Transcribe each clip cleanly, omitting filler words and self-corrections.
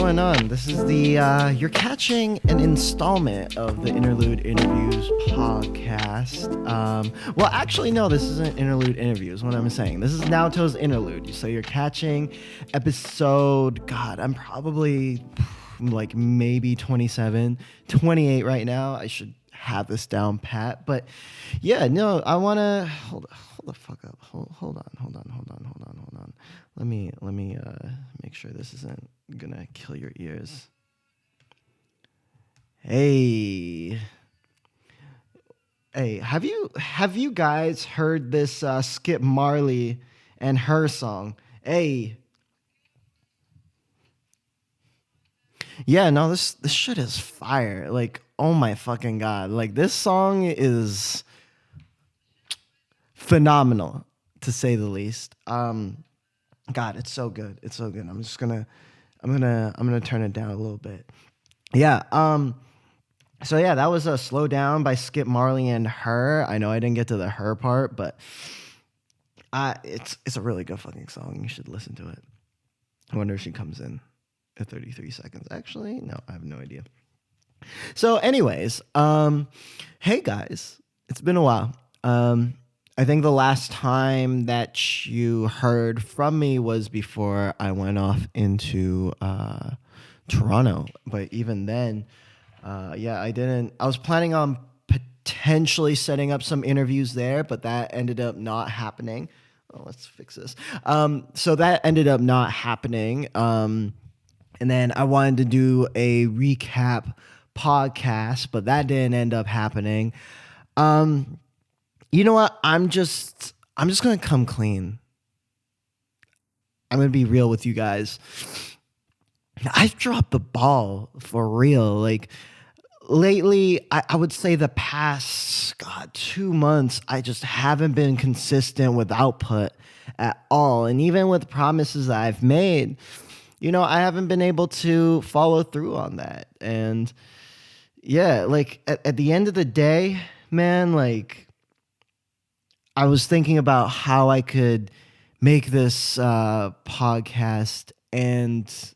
going on? This is the you're catching an installment of the Interlude Interviews podcast. Well, actually, no, this isn't Interlude Interviews. What I'm saying, this is Naoto's Interlude. So you're catching episode. God, I'm probably like maybe 27, 28 right now. I should have this down pat, but yeah, no, I want to hold the fuck up. Hold on. Let me make sure this isn't gonna kill your ears. Hey, have you guys heard this Skip Marley and her song? Hey. Yeah, no, this shit is fire. Like, oh my fucking God. Like, this song is phenomenal, to say the least. God, it's so good. It's so good. I'm gonna turn it down a little bit. Yeah. So yeah, that was a Slow Down by Skip Marley and Her. I know I didn't get to the Her part, but it's a really good fucking song. You should listen to it. I wonder if she comes in at 33 seconds. Actually, no, I have no idea. So anyways, hey guys, it's been a while. I think the last time that you heard from me was before I went off into Toronto. But even then, yeah, I was planning on potentially setting up some interviews there, but that ended up not happening. Oh, let's fix this. So that ended up not happening. And then I wanted to do a recap podcast, but that didn't end up happening. You know what? I'm just going to come clean. I'm going to be real with you guys. I've dropped the ball for real. Like lately, I would say the past 2 months, I just haven't been consistent with output at all. And even with promises that I've made, you know, I haven't been able to follow through on that. And yeah, like at the end of the day, man, like I was thinking about how I could make this podcast and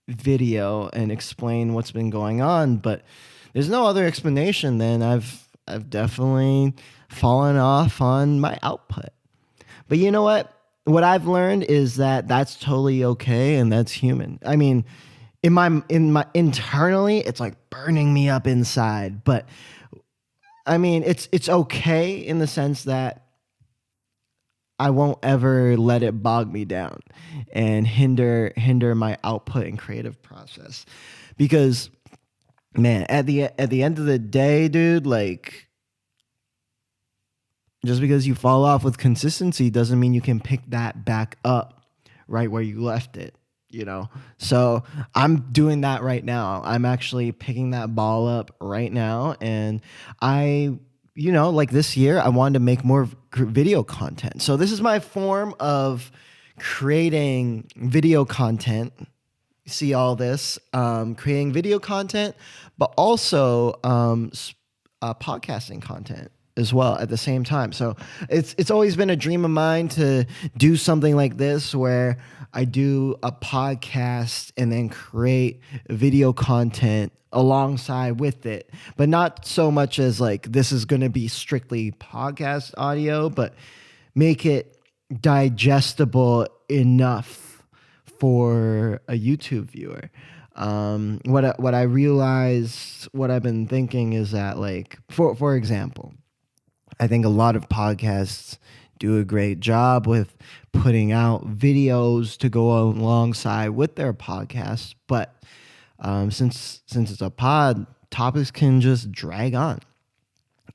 video and explain what's been going on, but there's no other explanation than I've definitely fallen off on my output. But you know what? What I've learned is that that's totally okay and that's human. I mean, in my internally, it's like burning me up inside, but I mean, it's okay in the sense that I won't ever let it bog me down and hinder my output and creative process. Because man, at the end of the day, dude, like just because you fall off with consistency doesn't mean you can pick that back up right where you left it, you know? So I'm doing that right now. I'm actually picking that ball up right now. And you know, like this year, I wanted to make more video content. So this is my form of creating video content. You see all this, creating video content, but also podcasting content as well at the same time. So it's always been a dream of mine to do something like this where I do a podcast and then create video content alongside with it, but not so much as like this is going to be strictly podcast audio, but make it digestible enough for a YouTube viewer. What I realized, what I've been thinking is that, like, for example, I think a lot of podcasts do a great job with putting out videos to go alongside with their podcasts, but since it's a pod, topics can just drag on.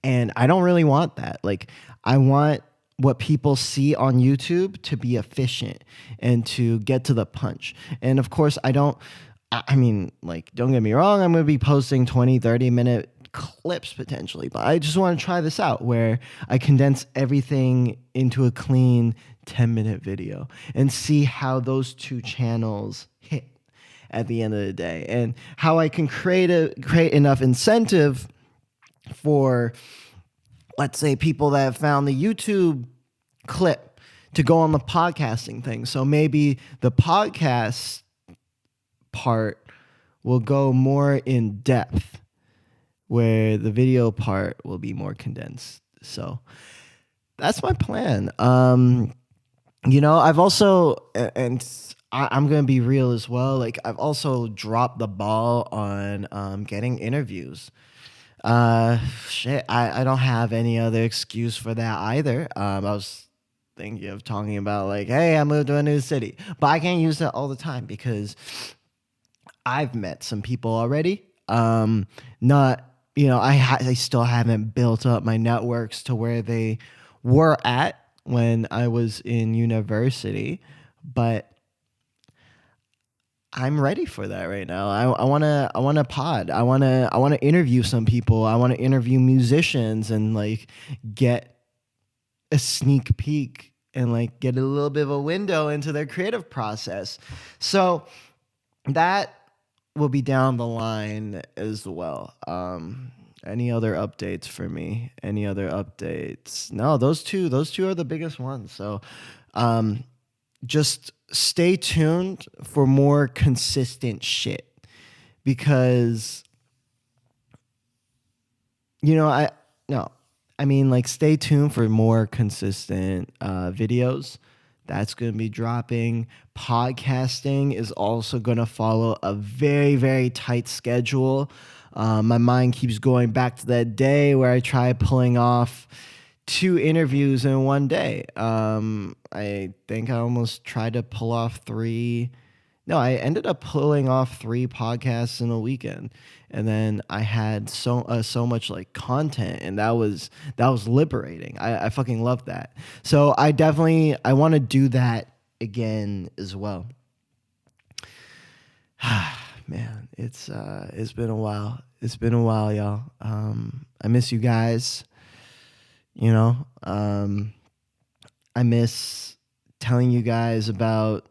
And I don't really want that. Like, I want what people see on YouTube to be efficient and to get to the punch. And of course, I mean, like, don't get me wrong, I'm going to be posting 20, 30-minute clips potentially, but I just want to try this out where I condense everything into a clean 10-minute video and see how those two channels hit at the end of the day, and how I can create enough incentive for, let's say, people that have found the YouTube clip to go on the podcasting thing. So maybe the podcast part will go more in depth, where the video part will be more condensed. So that's my plan. I've also, and I'm gonna be real as well. Like, I've also dropped the ball on getting interviews. Shit, I don't have any other excuse for that either. I was thinking of talking about like, hey, I moved to a new city, but I can't use that all the time because I've met some people already. Not, I still haven't built up my networks to where they were at when I was in university, but I'm ready for that right now. I wanna pod. I wanna interview some people. I wanna interview musicians and like get a sneak peek and like get a little bit of a window into their creative process. So that will be down the line as well. Any other updates for me? Any other updates? No, those two are the biggest ones. So um just stay tuned for more consistent shit because you know I no I mean, like, stay tuned for more consistent videos that's going to be dropping. Podcasting is also going to follow a very, very tight schedule. My mind keeps going back to that day where I tried pulling off 2 interviews in one day. I think I almost tried to pull off three. No, I ended up pulling off 3 podcasts in a weekend, and then I had so much like content, and that was liberating. I fucking love that. So I want to do that again as well. Man, it's been a while. It's been a while, y'all. I miss you guys. You know, I miss telling you guys about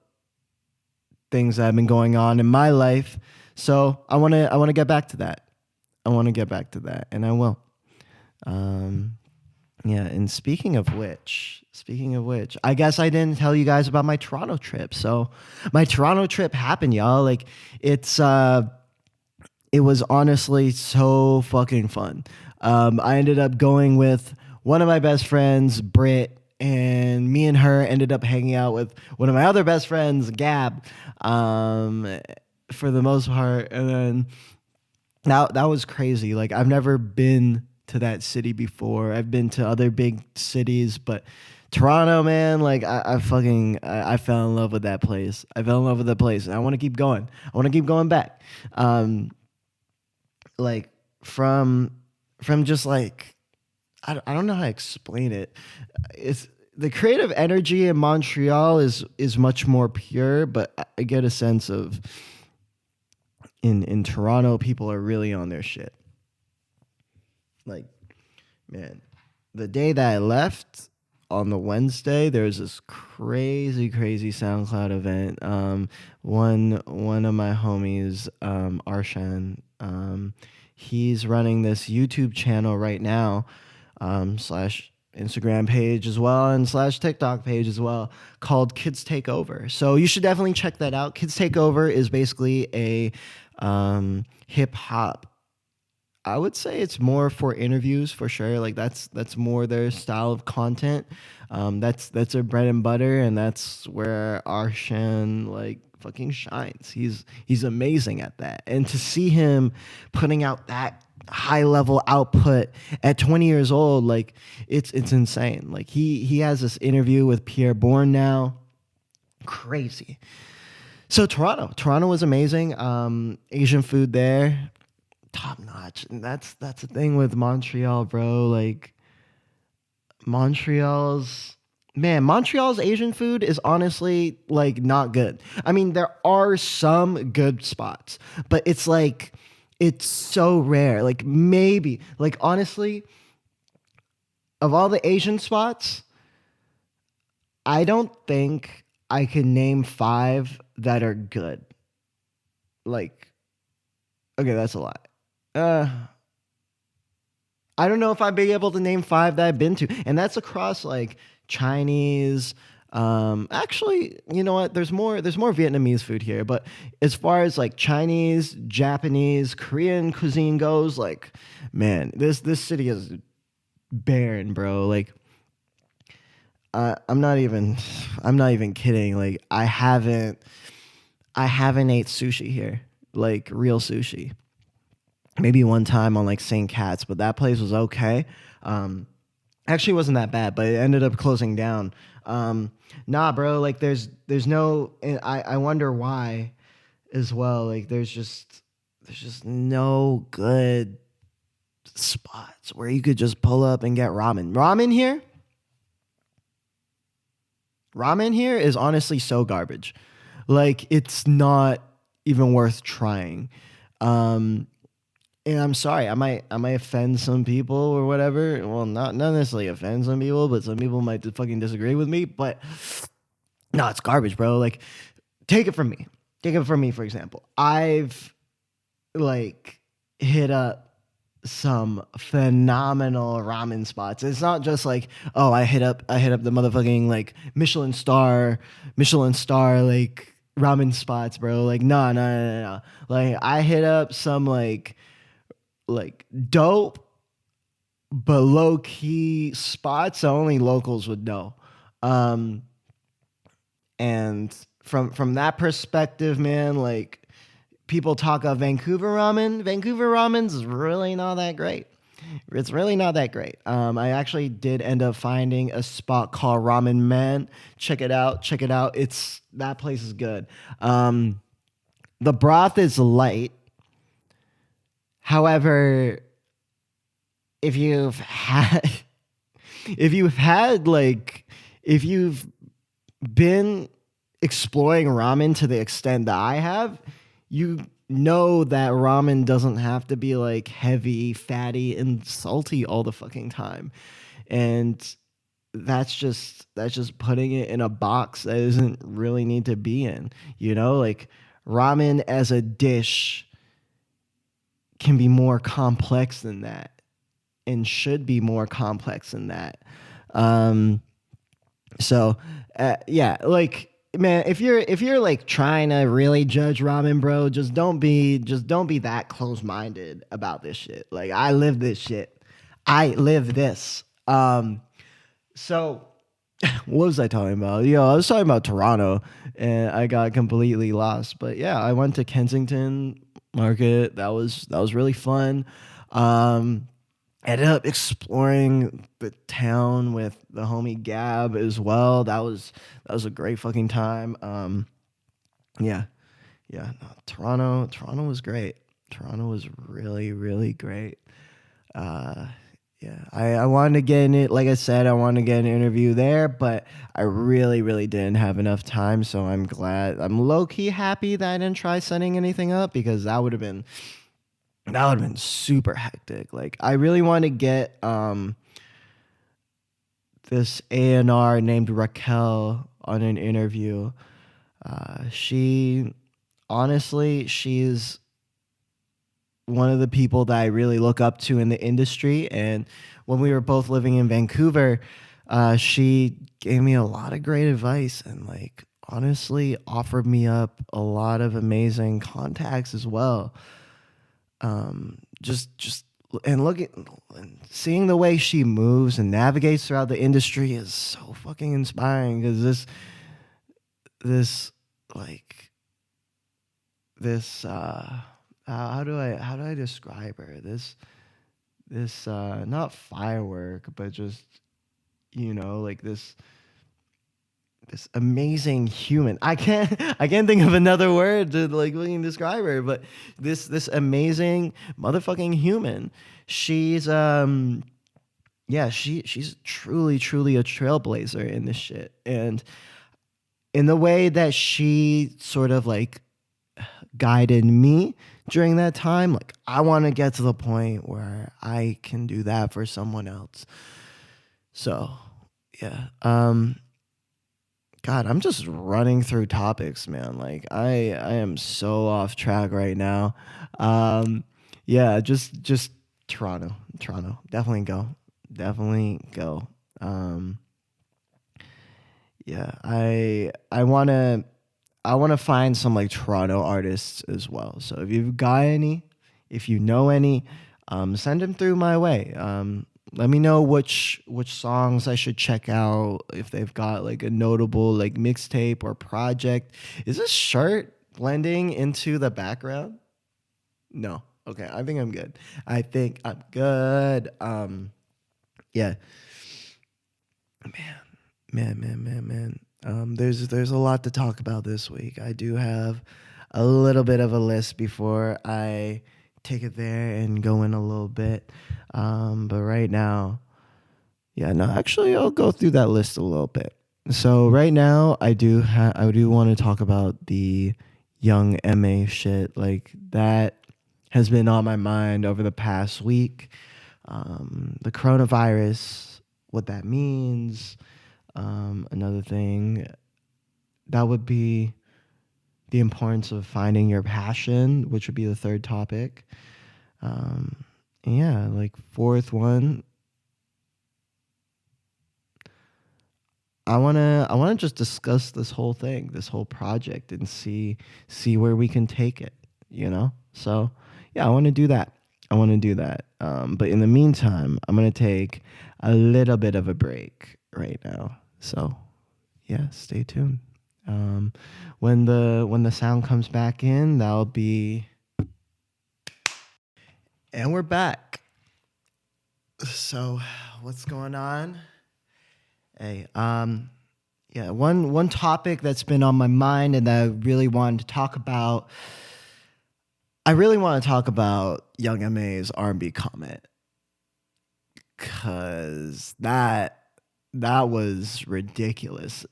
things that have been going on in my life. So I want to get back to that. I want to get back to that, and I will. Yeah. And speaking of which, I guess I didn't tell you guys about my Toronto trip. So my Toronto trip happened, y'all. Like, it was honestly so fucking fun. I ended up going with one of my best friends, Britt, and me and her ended up hanging out with one of my other best friends, Gab, for the most part. And then that was crazy. Like, I've never been to that city before. I've been to other big cities, but Toronto, man, like I fell in love with that place. I fell in love with that place, and I want to keep going. I want to keep going back. Like from just like I don't know how to explain it. It's the creative energy in Montreal is much more pure, but I get a sense of in Toronto people are really on their shit. Like, man, the day that I left on the Wednesday, there was this crazy SoundCloud event. One of my homies, Arshan, he's running this YouTube channel right now, slash Instagram page as well, and slash TikTok page as well, called Kids Take Over. So you should definitely check that out. Kids Take Over is basically a hip hop. I would say it's more for interviews for sure. Like, that's more their style of content. That's their bread and butter, and that's where Arshan like fucking shines. He's amazing at that. And to see him putting out that high level output at 20 years old, like it's insane. Like he has this interview with Pierre Bourne now. Crazy. So Toronto was amazing. Asian food there, top notch. And that's the thing with Montreal, bro. Like Montreal's Asian food is honestly like not good. I mean, there are some good spots, but it's so rare. Like, maybe, like, honestly, of all the Asian spots, I don't think I can name 5 that are good. Like, okay, that's a lot. I don't know if I'd be able to name 5 that I've been to, and that's across like Chinese, Actually, you know what? There's more Vietnamese food here, but as far as like Chinese, Japanese, Korean cuisine goes, like, man, this city is barren, bro. Like, I'm not even I'm not even kidding. Like, I haven't ate sushi here, like real sushi. Maybe one time on like St. Cat's, but that place was okay. Um, Actually wasn't that bad, but it ended up closing down. Nah, bro, like there's no, and I wonder why as well. Like there's just no good spots where you could just pull up and get ramen. Ramen here is honestly so garbage. Like it's not even worth trying. Um, and I'm sorry, I might offend some people or whatever. Well, not necessarily offend some people, but some people might fucking disagree with me. But no, it's garbage, bro. Like, take it from me. Take it from me, for example. I've like hit up some phenomenal ramen spots. It's not just like, oh, I hit up the motherfucking like Michelin star like ramen spots, bro. Like, no, no, no, no, no. Like, I hit up some like dope but low key spots that only locals would know. Um, and from that perspective, man, like people talk of Vancouver ramen. Vancouver ramen's really not that great. It's really not that great. I actually did end up finding a spot called Ramen Man. Check it out. Check it out. It's that place is good. Um, the broth is light. However, if you've had if you've had like if you've been exploring ramen to the extent that I have, you know that ramen doesn't have to be like heavy, fatty, and salty all the fucking time. And that's just putting it in a box that doesn't really need to be in. Like ramen as a dish can be more complex than that and should be more complex than that. Um, So, yeah, like man, if you're like trying to really judge ramen, bro, just don't be that close minded about this shit. Like I live this shit. I live this. So what was I talking about? I was talking about Toronto, and I got completely lost. But yeah, I went to Kensington Market. That was really fun. Um, Ended up exploring the town with the homie Gab as well. That was a great fucking time. Yeah, yeah. No, Toronto was great. Toronto was really, really great. Uh, yeah, I wanted to get in it. Like I said, I wanted to get an interview there, but I really, really didn't have enough time. So I'm glad. I'm low key happy that I didn't try setting anything up because that would have been super hectic. Like I really want to get this A&R named Raquel on an interview. She honestly, she's one of the people that I really look up to in the industry. And when we were both living in Vancouver, she gave me a lot of great advice and like honestly offered me up a lot of amazing contacts as well. Just and look at and seeing the way she moves and navigates throughout the industry is so fucking inspiring because this like this how do I describe her, this not firework but just like this amazing human. I can't think of another word to like fucking describe her, but this amazing motherfucking human. She's yeah, she's truly a trailblazer in this shit. And in the way that she sort of like guided me during that time, like I want to get to the point where I can do that for someone else. So, yeah. God, I'm just running through topics, man. Like I am so off track right now. Um, yeah, just Toronto. Definitely go. Definitely go. Um, Yeah, I want to find some like Toronto artists as well. So if you've got any, if you know any, send them through my way. Let me know which songs I should check out if they've got like a notable like mixtape or project. Is this shirt blending into the background? No. Okay, I think I'm good. I think I'm good. Yeah, man. There's a lot to talk about this week. I do have a little bit of a list before I take it there and go in a little bit. But right now, yeah, no, actually, I'll go through that list a little bit. So right now, I do want to talk about the young MA shit. Like that has been on my mind over the past week. The coronavirus, what that means. Another thing that would be the importance of finding your passion, which would be the third topic. Um, yeah, like fourth one, I wanna just discuss this whole thing, this whole project, and see where we can take it. You know, so yeah, I want to do that. I want to do that. But in the meantime, I'm gonna take a little bit of a break right now. So yeah, stay tuned. Um, when the sound comes back in, that'll be, and we're back. So what's going on? Hey, yeah, one topic that's been on my mind and that I really wanted to talk about. I really want to talk about Young M.A.'s R&B comment because that was ridiculous.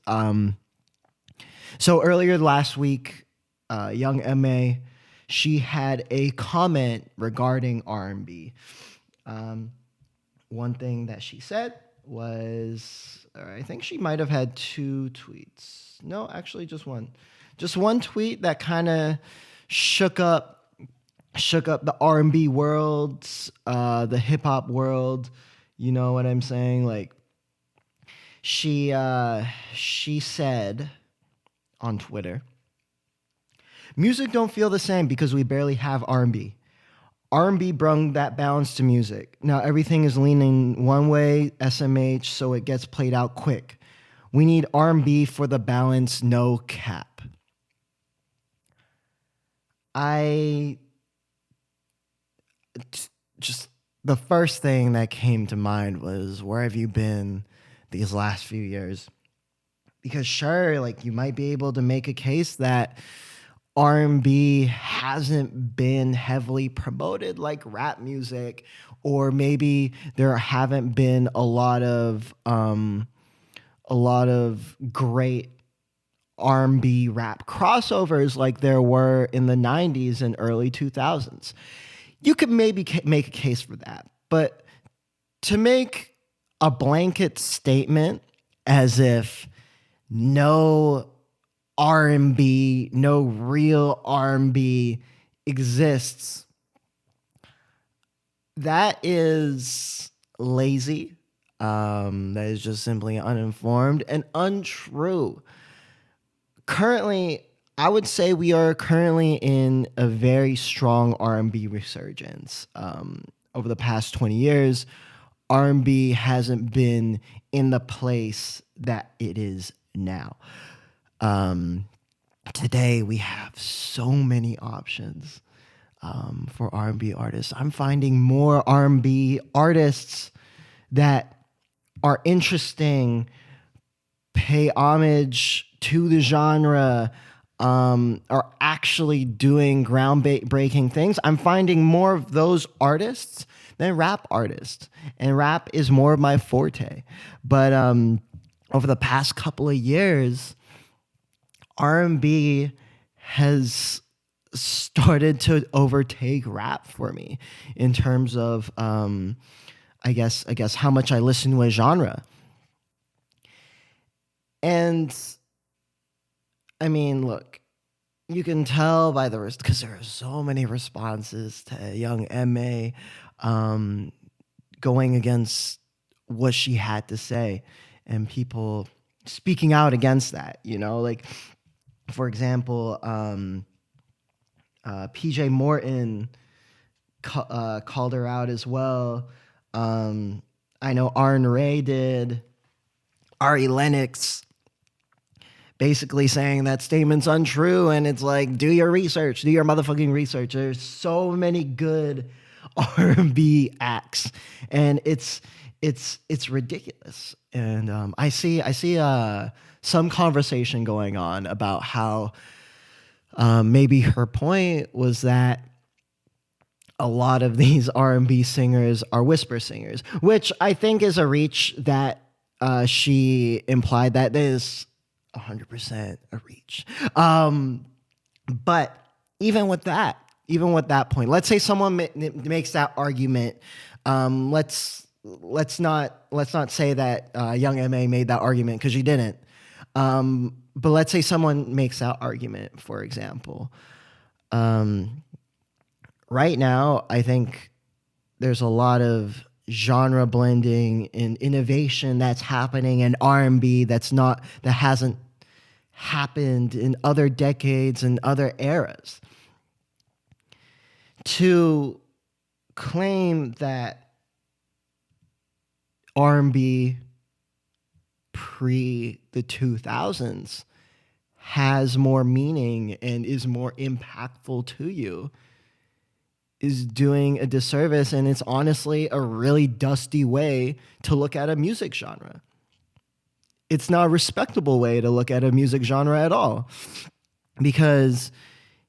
So earlier last week, Young Ma, she had a comment regarding R&B. Um, One thing that she said was, or I think she might have had two tweets. No, actually, just one tweet that kind of shook up the R&B world, the hip hop world. You know what I'm saying? Like she said on Twitter, music don't feel the same because we barely have R&B. R&B brung that balance to music. Now everything is leaning one way, SMH, so it gets played out quick. We need R&B for the balance, no cap. I just the first thing that came to mind was where have you been these last few years? Because sure, like you might be able to make a case that R&B hasn't been heavily promoted like rap music, or maybe there haven't been a lot of great R&B rap crossovers like there were in the 90s and early 2000s. You could maybe make a case for that. But to make a blanket statement as if no R&B, no real R&B exists, that is lazy. That is just simply uninformed and untrue. Currently, I would say we are currently in a very strong R&B resurgence. Over the past 20 years, R&B hasn't been in the place that it is now. Um, Today we have so many options for R&B artists. I'm finding more R&B artists that are interesting, pay homage to the genre, are actually doing groundbreaking things. I'm finding more of those artists than rap artists, and rap is more of my forte. But over the past couple of years, R&B has started to overtake rap for me in terms of I guess how much I listen to a genre. And I mean, look, you can tell by the because there are so many responses to young Ma going against what she had to say, and people speaking out against that, like, for example, PJ Morton called her out as well. I know Arn Ray did. Ari Lennox basically saying that statement's untrue, and it's like, do your research, do your motherfucking research. There's so many good R&B acts, and it's ridiculous. And I see some conversation going on about how maybe her point was that a lot of these R&B singers are whisper singers, which I think is a reach that she implied. That is 100% a reach. But even with that point, let's say someone makes that argument. Let's not say that Young M.A. made that argument, because she didn't. But let's say someone makes that argument, for example. Right now, I think there's a lot of genre blending and innovation that's happening in R&B that hasn't happened in other decades and other eras. To claim that R&B pre the 2000s has more meaning and is more impactful to you is doing a disservice, and it's honestly a really dusty way to look at a music genre. It's not a respectable way to look at a music genre at all, because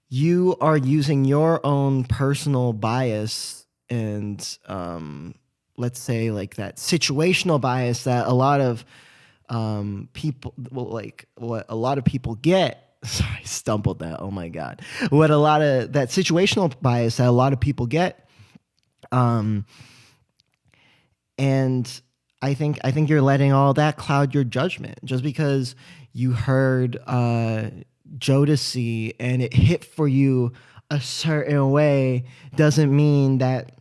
you are using your own personal bias and let's say like that situational bias that a lot of people, like what a lot of people get. Sorry, I stumbled that. Oh my God. What a lot of that situational bias that a lot of people get. And I think you're letting all that cloud your judgment. Just because you heard Jodeci and it hit for you a certain way doesn't mean that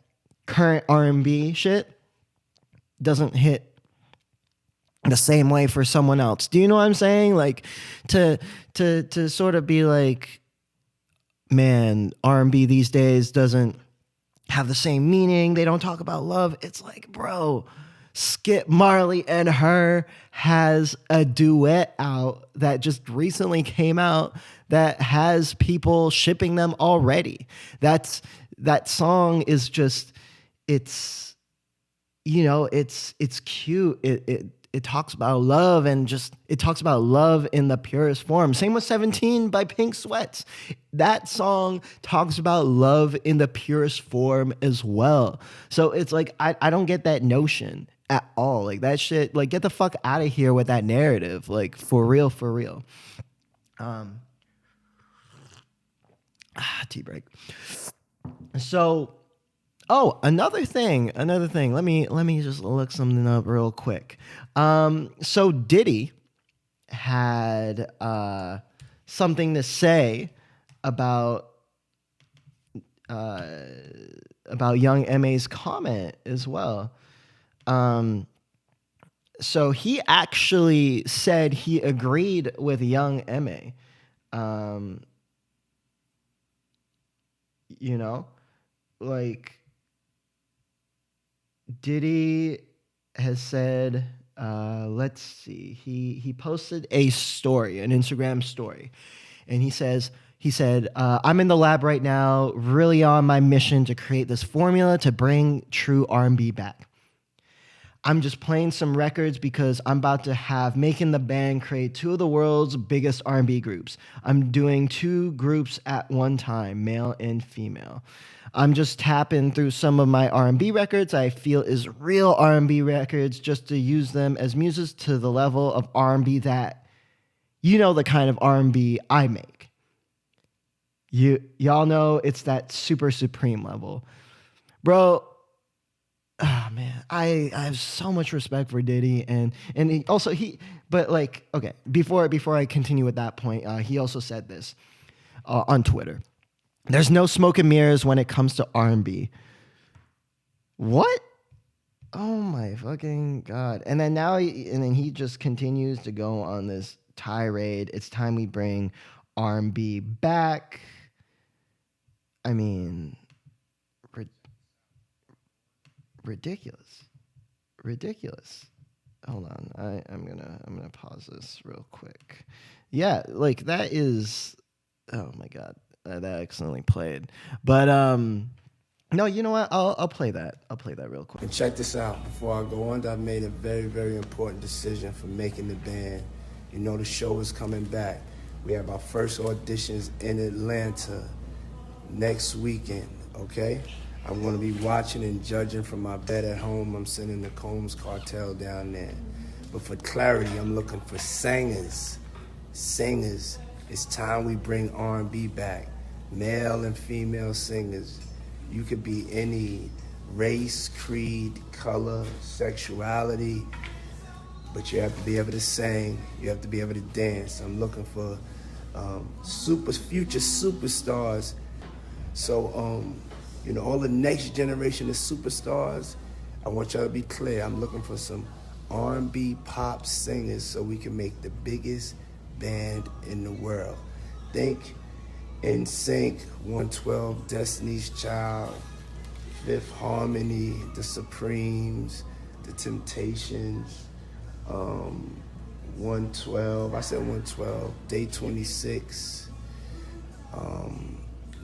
current R&B shit doesn't hit the same way for someone else. Do you know what I'm saying? Like to sort of be like, man, R&B these days doesn't have the same meaning. They don't talk about love. It's like, bro, Skip Marley and Her has a duet out that just recently came out that has people shipping them already. That song is just, it's cute. It talks about love, and just it talks about love in the purest form. Same with 17 by Pink Sweats. That song talks about love in the purest form as well. So it's like, I don't get that notion at all. Like that shit, like get the fuck out of here with that narrative. Like for real. Tea break. So, another thing. Let me just look something up real quick. So Diddy had something to say about Young M.A.'s comment as well. So he actually said he agreed with Young M.A. Like Diddy has said, let's see, he posted a story, an Instagram story, and he said, I'm in the lab right now, really on my mission to create this formula to bring true R&B back. I'm just playing some records because I'm about to have Making the Band create two of the world's biggest R&B groups. I'm doing two groups at one time, male and female. I'm just tapping through some of my R&B records I feel is real R&B records, just to use them as muses to the level of R&B that, the kind of R&B I make. Y'all know it's that super supreme level. Bro, oh man, I have so much respect for Diddy, and but like, okay, before I continue with that point, he also said this on Twitter. There's no smoke and mirrors when it comes to R&B. What? Oh my fucking god! And then he just continues to go on this tirade. It's time we bring R&B back. I mean, ri- ridiculous, ridiculous. Hold on, I'm gonna pause this real quick. Yeah, like that is. Oh my god, that accidentally played. But no, you know what? I'll play that. I'll play that real quick. And check this out. Before I go on, I made a very, very important decision for making the band. You know the show is coming back. We have our first auditions in Atlanta next weekend, okay? I'm gonna be watching and judging from my bed at home. I'm sending the Combs Cartel down there. But for clarity, I'm looking for singers. Singers. It's time we bring R&B back. Male and female singers. You could be any race, creed, color, sexuality, but you have to be able to sing. You have to be able to dance. I'm looking for future superstars. So, all the next generation of superstars, I want y'all to be clear. I'm looking for some R&B pop singers so we can make the biggest band in the world. Think NSYNC, 112, Destiny's Child, Fifth Harmony, The Supremes, The Temptations, 112, I said 112, Day 26,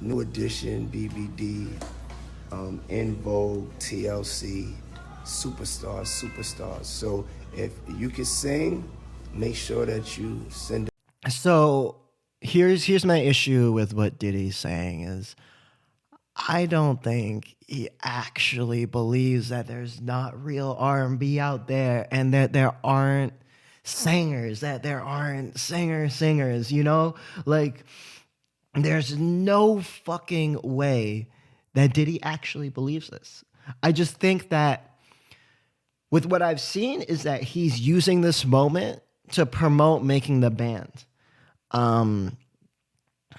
New Edition, BBD, In Vogue, TLC, superstars. So if you can sing, make sure that you send. So here's my issue with what Diddy's saying is I don't think he actually believes that there's not real R&B out there and that there aren't singers, singers, you know? Like there's no fucking way that Diddy actually believes this. I just think that with what I've seen is that he's using this moment to promote making the band.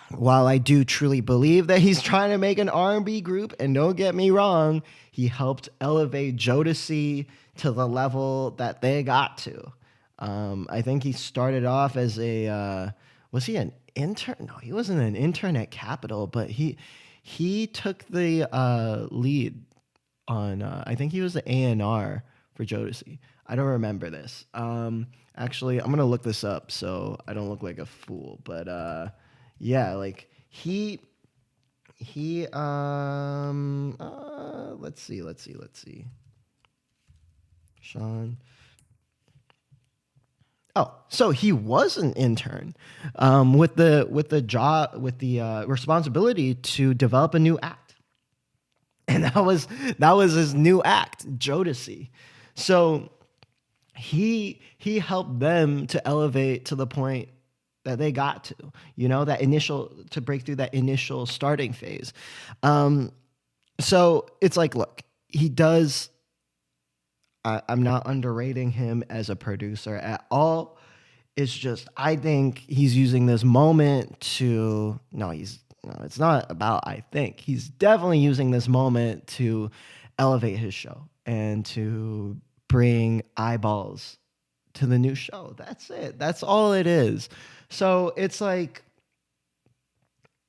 While I do truly believe that he's trying to make an R&B group, and don't get me wrong, he helped elevate Jodeci to the level that they got to. I think he started off as was he an intern? No, he wasn't an intern at Capitol, but he took the lead on, I think he was the A&R for Jodeci. I don't remember this. Actually, I'm going to look this up so I don't look like a fool, but yeah, like he let's see. Sean. Oh, so he was an intern with the responsibility to develop a new act. And that was his new act, Jodeci. So he helped them to elevate to the point that they got to, to break through that initial starting phase. So it's like, look, he does. I'm not underrating him as a producer at all. It's just I think he's using this moment to. No, it's not about I think. He's definitely using this moment to elevate his show and to bring eyeballs to the new show. That's it. That's all it is. So it's like,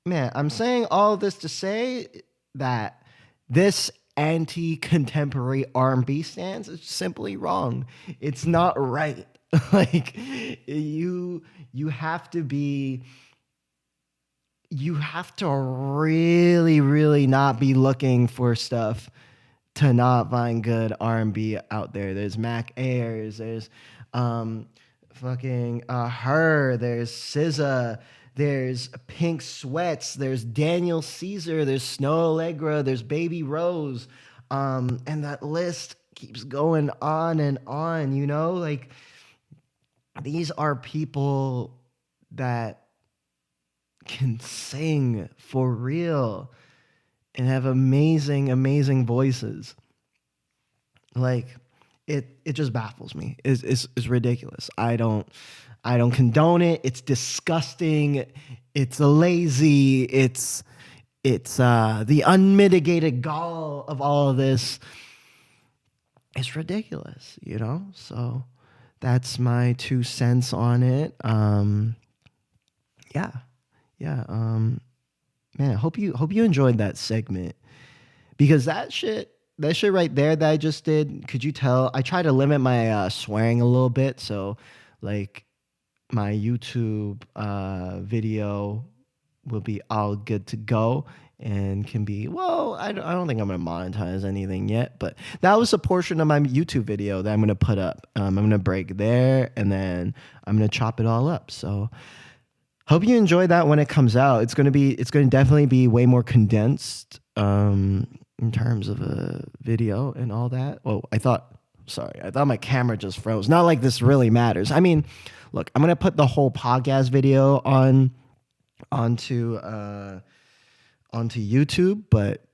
man, I'm saying all this to say that this anti-contemporary R&B stance is simply wrong. It's not right. Like you have to really, really not be looking for stuff to not find good R&B out there. There's Mac Ayers, there's fucking Her, there's SZA, there's Pink Sweats, there's Daniel Caesar, there's Snow Allegra, there's Baby Rose, and that list keeps going on and on, like these are people that can sing for real and have amazing, amazing voices. Like it just baffles me. It's ridiculous. I don't condone it. It's disgusting. It's lazy. It's the unmitigated gall of all of this. it's ridiculous, you know? So that's my 2 cents on it. Yeah. Yeah. Man, hope you enjoyed that segment because that shit right there that I just did, could you tell? I try to limit my swearing a little bit. So like my YouTube video will be all good to go and can be, well, I don't think I'm going to monetize anything yet, but that was a portion of my YouTube video that I'm going to put up. I'm going to break there and then I'm going to chop it all up. So hope you enjoy that when it comes out. It's going to definitely be way more condensed in terms of a video and all that. Oh, I thought my camera just froze. Not like this really matters. I mean, look, I'm going to put the whole podcast video onto onto YouTube, but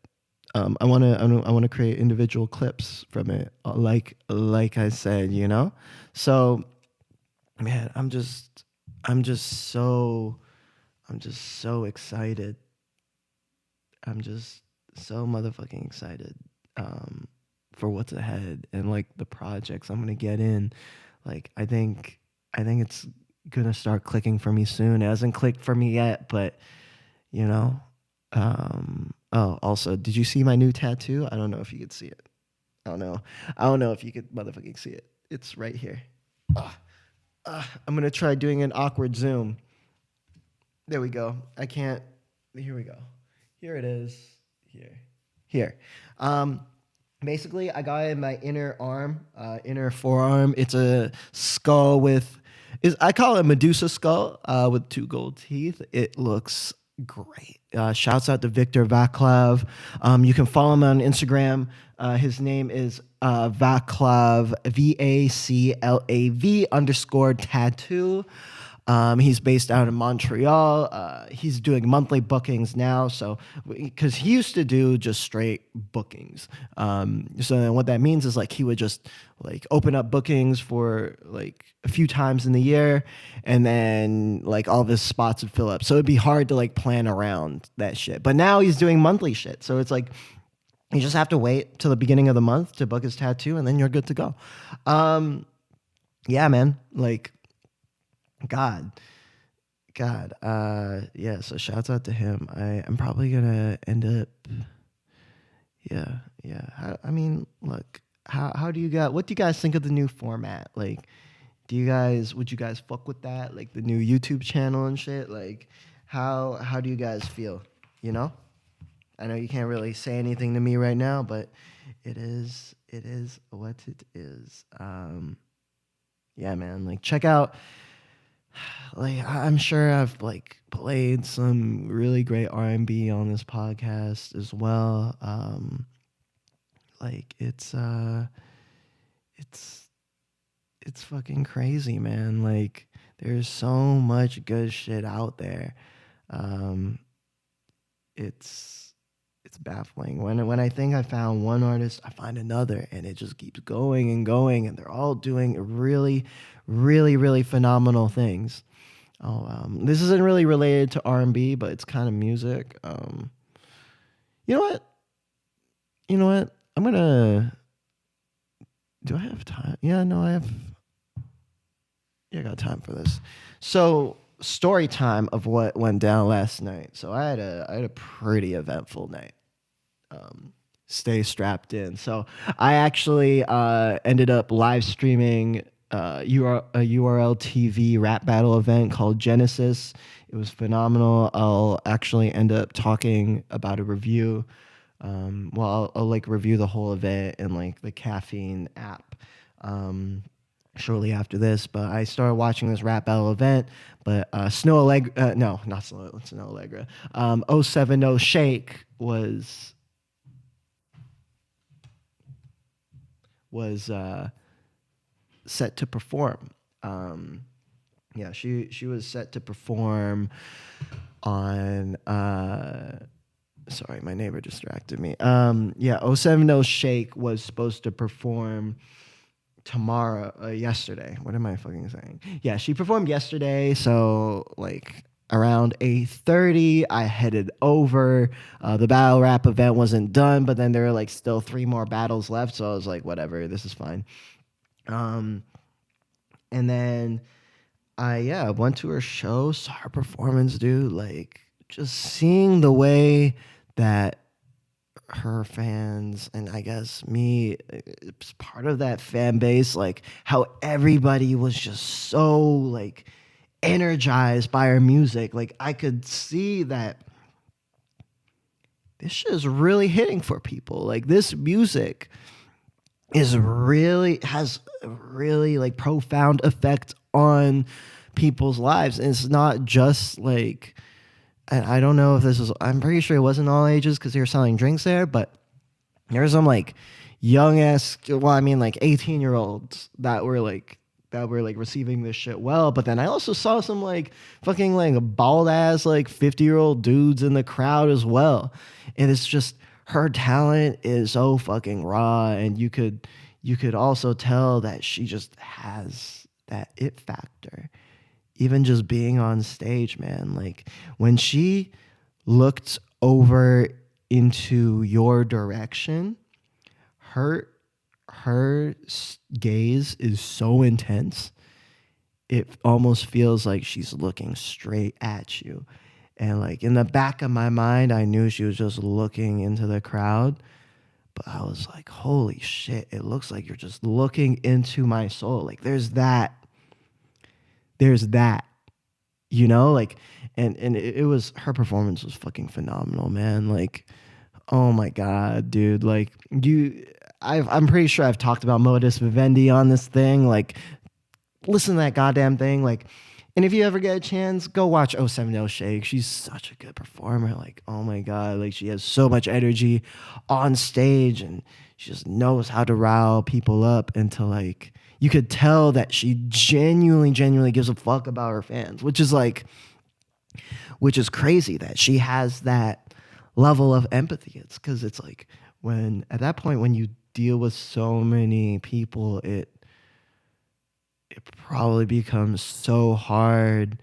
I want to create individual clips from it, like I said, you know. So, man, I'm just so excited. I'm just so motherfucking excited for what's ahead and like the projects I'm gonna get in. Like I think it's gonna start clicking for me soon. It hasn't clicked for me yet, but you know. Oh, also, did you see my new tattoo? I don't know if you could see it. I don't know. I don't know if you could motherfucking see it. It's right here. I'm gonna try doing an awkward zoom. There we go. I can't. Here we go. Here it is. Here. Um, Basically, I got it in my inner arm, inner forearm. It's a skull I call it Medusa skull with two gold teeth. It looks great. Shouts out to Victor Vaclav. You can follow him on Instagram. His name is Vaclav, VACLAV _ he's based out in Montreal. He's doing monthly bookings now, so because he used to do just straight bookings. So then what that means is like he would just like open up bookings for like a few times in the year, and then like all of his spots would fill up. So it'd be hard to like plan around that shit. But now he's doing monthly shit, so it's like you just have to wait till the beginning of the month to book his tattoo, and then you're good to go. Yeah, man, like. God, yeah. So shouts out to him. I'm probably gonna end up, yeah. I mean, look, how do you guys? What do you guys think of the new format? Like, would you guys fuck with that? Like the new YouTube channel and shit. Like, how do you guys feel? You know, I know you can't really say anything to me right now, but it is what it is. Yeah, man. Like, check out. Like I'm sure I've like played some really great R&B on this podcast as well. Like it's fucking crazy, man. Like there's so much good shit out there. Um, it's baffling. When I think I found one artist, I find another, and it just keeps going and going, and they're all doing really, really, really phenomenal things. Oh, this isn't really related to R&B, but it's kind of music. You know what? I'm gonna. Do I have time? Yeah, no, I have. Yeah, I got time for this. So, story time of what went down last night. So I had a pretty eventful night. Stay strapped in. So I actually ended up live streaming a URL TV rap battle event called Genesis. It was phenomenal. I'll actually end up talking about a review. I'll like review the whole event and like the Caffeine app. Shortly after this, but I started watching this rap battle event. But Snow Allegra, no, not Snow Allegra. 070 Shake was set to perform. Yeah, she was set to perform on. Sorry, my neighbor distracted me. Yeah, 070 Shake was supposed to perform yesterday. What am I fucking saying? Yeah, she performed yesterday, so like around 8:30, I headed over. The battle rap event wasn't done, but then there were like still 3 more battles left. So I was like, whatever, this is fine. Um, and then I went to her show, saw her performance, dude. Like just seeing the way that her fans and I guess me, it's part of that fan base, like how everybody was just so like energized by her music. Like I could see that this shit is really hitting for people. Like this music is really has a really like profound effect on people's lives. And it's not just like, and I don't know if this is, I'm pretty sure it wasn't all ages because they were selling drinks there, but there's some like young ass, well, I mean like 18-year-olds that were like receiving this shit well. But then I also saw some like fucking like bald ass like 50-year-old dudes in the crowd as well. And it's just her talent is so fucking raw, and you could also tell that she just has that it factor. Even just being on stage, man. Like when she looked over into your direction, her gaze is so intense. It almost feels like she's looking straight at you. And like in the back of my mind, I knew she was just looking into the crowd. But I was like, holy shit, it looks like you're just looking into my soul. Like there's that, you know, like, and it was, her performance was fucking phenomenal, man. Like, oh my God, dude. Like I'm pretty sure I've talked about Modus Vivendi on this thing. Like, listen to that goddamn thing. Like, and if you ever get a chance, go watch 070 Shake. She's such a good performer. Like, oh my God. Like, she has so much energy on stage, and she just knows how to rile people up into like, you could tell that she genuinely gives a fuck about her fans, which is crazy that she has that level of empathy. It's because it's like when, at that point, when you deal with so many people, it probably becomes so hard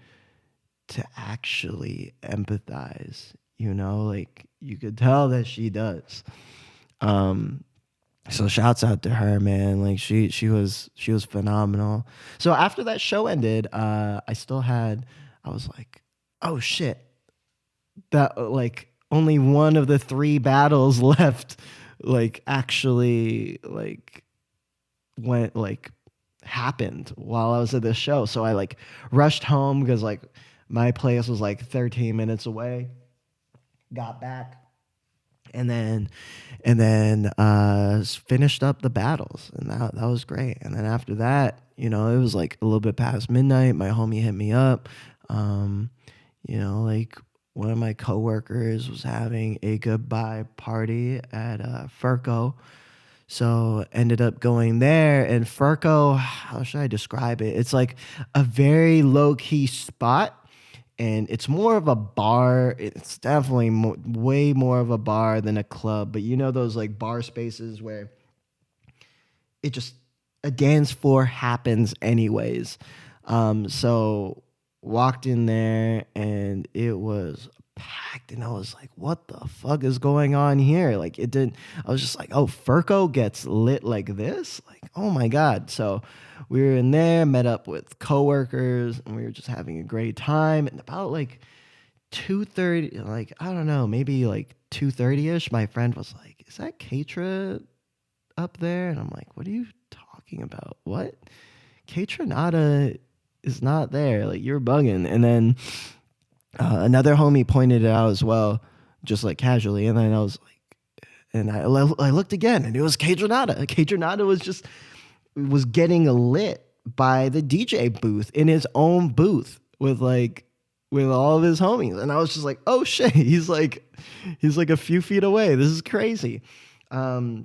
to actually empathize, you know, like you could tell that she does. So shouts out to her, man. Like she was phenomenal. So after that show ended, I was like, oh shit, that like only one of the 3 battles left, like actually like went like happened while I was at this show. So I like rushed home because like my place was like 13 minutes away. Got back and then finished up the battles, and that was great. And then after that, you know, it was like a little bit past midnight. My homie hit me up. You know, like one of my coworkers was having a goodbye party at Furco. So ended up going there, and Furco, how should I describe it? It's like a very low-key spot, and it's more of a bar. It's definitely way more of a bar than a club. But you know those like bar spaces where it just, a dance floor happens anyways. So walked in there, and it was packed, and I was like, what the fuck is going on here? Like it didn't, I was just like, oh, Furco gets lit like this? Like, oh my God. So we were in there, met up with coworkers, and we were just having a great time. And about like 2:30, like, I don't know, maybe like 2:30ish, my friend was like, is that Kaytra up there? And I'm like, what are you talking about? What? Kaytranada is not there. Like, you're bugging. And then another homie pointed it out as well, just like casually. And then I was like, and I looked again, and it was Kaytranada. Kaytranada was getting lit by the DJ booth in his own booth with all of his homies. And I was just like, oh shit, he's like a few feet away. This is crazy. But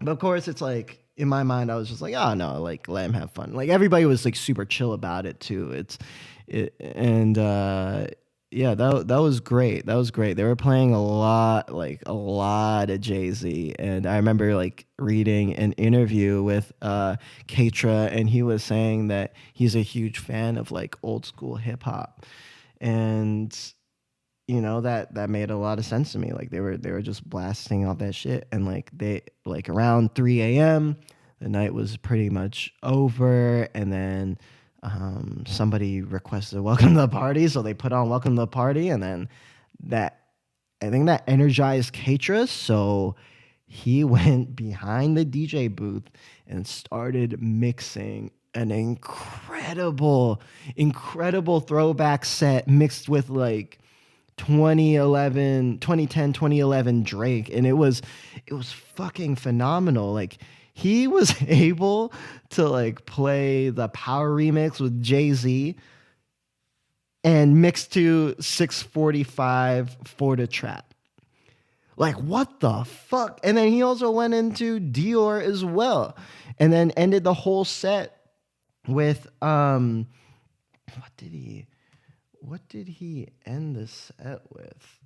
of course it's like, in my mind, I was just like, oh no, like let him have fun. Like everybody was like super chill about it too. Yeah, that was great. That was great. They were playing a lot of Jay-Z. And I remember like reading an interview with Kaytra, and he was saying that he's a huge fan of like old school hip hop. And that made a lot of sense to me. Like they were just blasting all that shit, and like around 3 a.m. the night was pretty much over, and then somebody requested welcome to the party, so they put on welcome to the party, and then that I think that energized Kaytranada, so he went behind the DJ booth and started mixing an incredible throwback set mixed with like 2011 Drake, and it was fucking phenomenal. Like he was able to like play the Power remix with Jay-Z and mix to 645 for the trap. Like what the fuck? And then he also went into Dior as well, and then ended the whole set with what did he end the set with?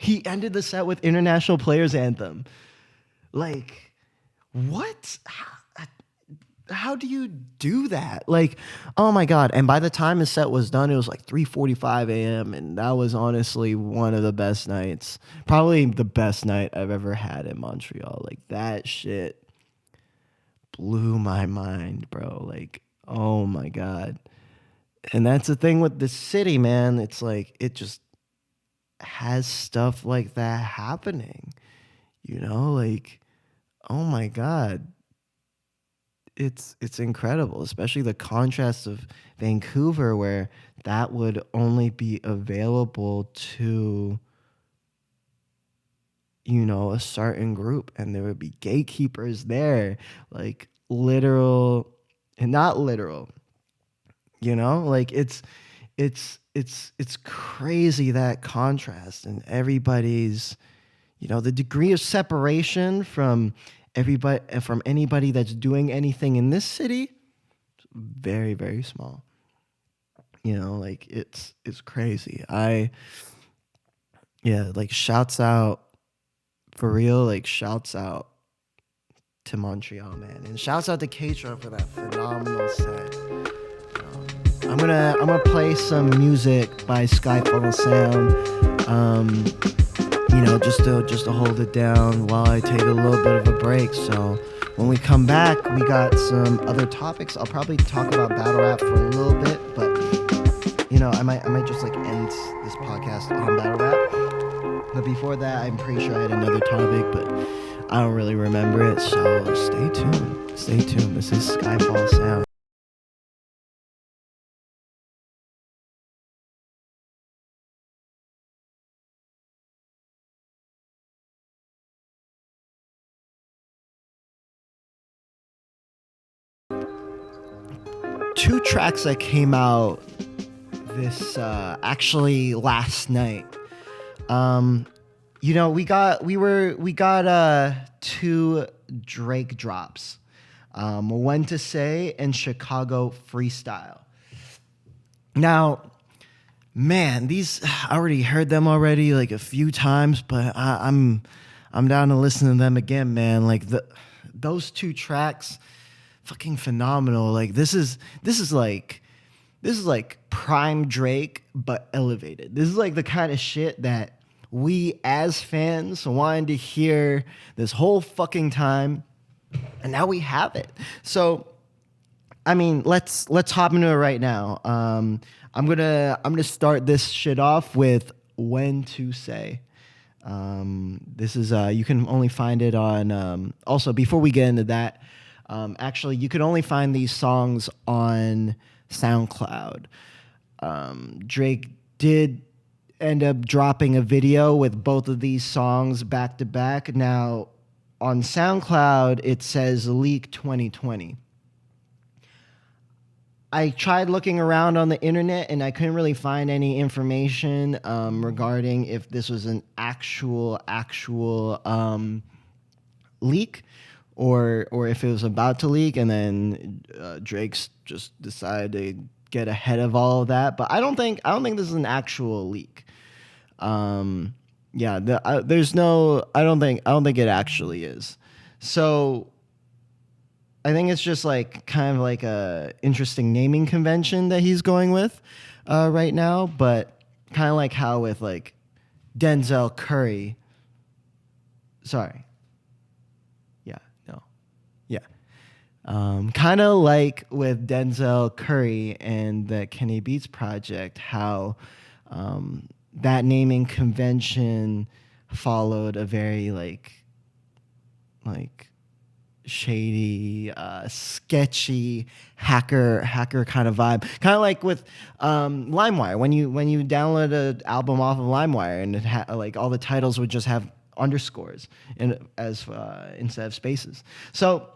He ended the set with International Players Anthem. Like, what? How do you do that? Like, oh my God. And by the time his set was done, it was like 3:45 a.m. And that was honestly one of the best nights. Probably the best night I've ever had in Montreal. Like, that shit blew my mind, bro. Like, oh my God. And that's the thing with the city, man. It's like, it just has stuff like that happening. Like, oh my God. It's incredible, especially the contrast of Vancouver, where that would only be available to a certain group, and there would be gatekeepers there, like literal and not literal. Like it's crazy, that contrast, and everybody's the degree of separation from anybody that's doing anything in this city, very, very small. Like it's crazy. Like shouts out for real, like shouts out to Montreal, man, and shouts out to Kaytranada for that phenomenal set. I'm gonna play some music by Skyfall Sound. Just to hold it down while I take a little bit of a break. So when we come back, we got some other topics. I'll probably talk about battle rap for a little bit, but I might just like end this podcast on battle rap. But before that, I'm pretty sure I had another topic, but I don't really remember it. So stay tuned. Stay tuned. This is Skyfall Sound. Two tracks that came out this actually last night. We got two Drake drops. When to Say and Chicago Freestyle. Now, man, these I already heard them already like a few times, but I'm down to listen to them again, man. Like those two tracks, fucking phenomenal. Like this is like prime Drake but elevated. This is like the kind of shit that we as fans wanted to hear this whole fucking time, and now we have it. So I mean, let's hop into it right now. I'm gonna start this shit off with When to Say. This is you can only find it on. Also, before we get into that, actually, you can only find these songs on SoundCloud. Drake did end up dropping a video with both of these songs back to back. Now, on SoundCloud, it says Leak 2020. I tried looking around on the internet and I couldn't really find any information regarding if this was an actual leak or if it was about to leak, and then Drake's just decided to get ahead of all of that. But I don't think this is an actual leak. There's no. I don't think it actually is. So I think it's just like kind of like a interesting naming convention that he's going with right now, but kind of like how with like Denzel Curry. Sorry, yeah, no, yeah. Kind of like with Denzel Curry and the Kenny Beats project, how that naming convention followed a very like shady, sketchy hacker kind of vibe. Kind of like with LimeWire. When you download an album off of LimeWire and like all the titles would just have underscores as instead of spaces. So,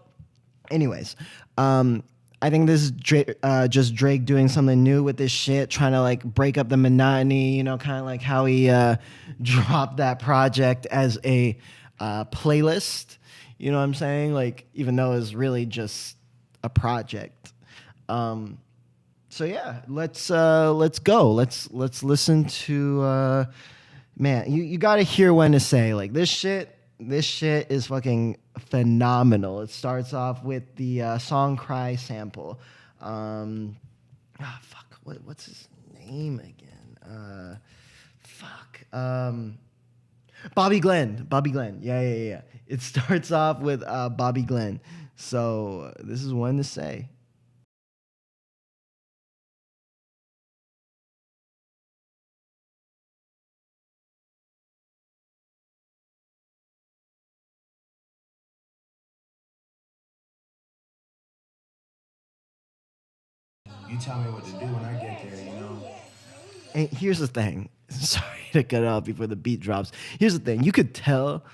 anyways, I think this is just Drake doing something new with this shit, trying to like break up the monotony. Kind of like how he dropped that project as a playlist. You know what I'm saying? Like, even though it's really just a project. So yeah, let's go. Let's listen to man. You got to hear when to say like this shit. This shit is fucking phenomenal. It starts off with the song "Cry" sample. Fuck. What's his name again? Fuck. Bobby Glenn. Bobby Glenn. Yeah. It starts off with Bobby Glenn. So this is one to say. You tell me what to do when I get there, you know? And here's the thing. Sorry to cut off before the beat drops. Here's the thing. You could tell